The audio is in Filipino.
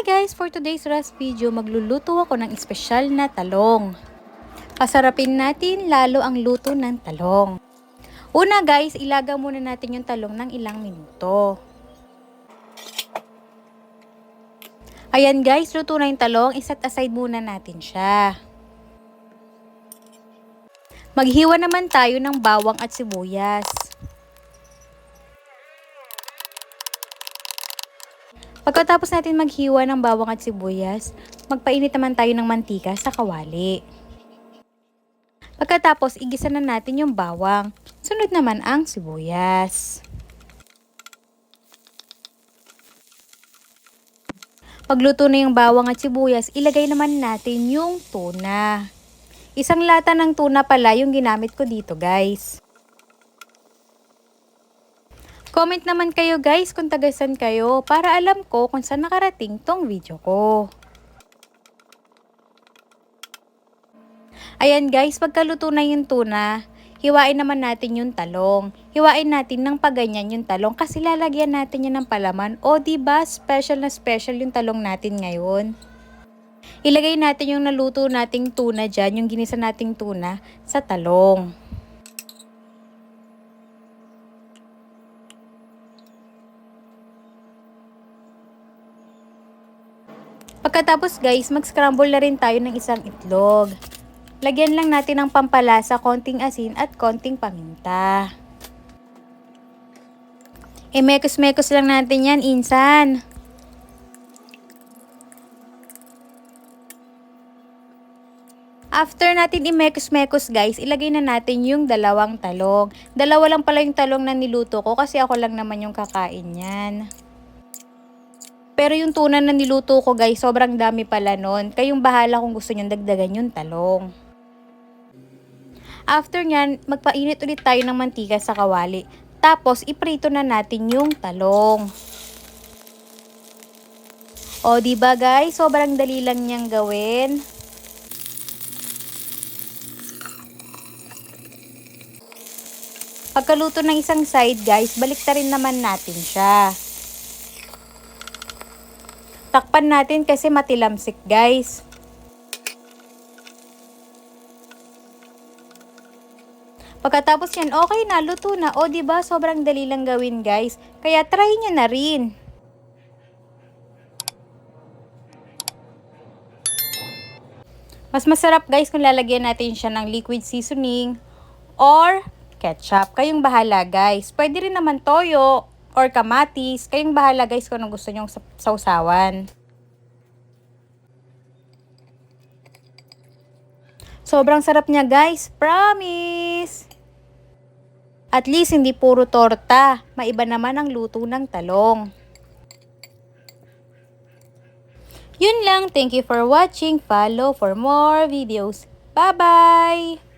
Hi guys! For today's recipe video, magluluto ako ng espesyal na talong. Pasarapin natin lalo ang luto ng talong. Una guys, ilaga muna natin yung talong ng ilang minuto. Ayan guys, luto na yung talong. Iset aside muna natin siya. Maghiwa naman tayo ng bawang at sibuyas. Pagkatapos natin maghiwa ng bawang at sibuyas, magpainit naman tayo ng mantika sa kawali. Pagkatapos, igisa na natin yung bawang. Sunod naman ang sibuyas. Pagluto na yung bawang at sibuyas, ilagay naman natin yung tuna. Isang lata ng tuna pala yung ginamit ko dito guys. Comment naman kayo guys kung tagasan kayo para alam ko kung saan nakarating tong video ko. Ayan guys, pagkaluto na yung tuna, hiwain naman natin yung talong. Hiwain natin ng paganyan yung talong kasi lalagyan natin yan ng palaman. O diba, special na special yung talong natin ngayon. Ilagay natin yung naluto nating tuna dyan, yung ginisa nating tuna sa talong. Pagkatapos guys, mag-scramble na rin tayo ng isang itlog. Lagyan lang natin ng pampalasa, konting asin at konting paminta. Mekos-mekos lang natin yan, insan. After natin i-mekos-mekos guys, ilagay na natin yung dalawang talong. Dalawa lang pala yung talong na niluto ko kasi ako lang naman yung kakain yan. Pero yung tuna na niluto ko guys, sobrang dami pala nun. Kayong bahala kung gusto nyo dagdagan yung talong. After nyan, magpainit ulit tayo ng mantika sa kawali. Tapos, iprito na natin yung talong. O, diba guys? Sobrang dali lang niyang gawin. Pagkaluto ng isang side guys, baliktarin naman natin siya. Takpan natin kasi matilamsik guys. Pagkatapos yan, okay na, luto na. O diba, sobrang dali lang gawin guys. Kaya try nyo na rin. Mas masarap guys kung lalagyan natin siya ng liquid seasoning or ketchup. Kayong bahala guys. Pwede rin naman toyo or kamatis. Kayong bahala guys kung anong gusto nyong sausawan. Sobrang sarap niya guys. Promise! At least hindi puro torta. Maiba naman ang luto ng talong. Yun lang. Thank you for watching. Follow for more videos. Bye-bye!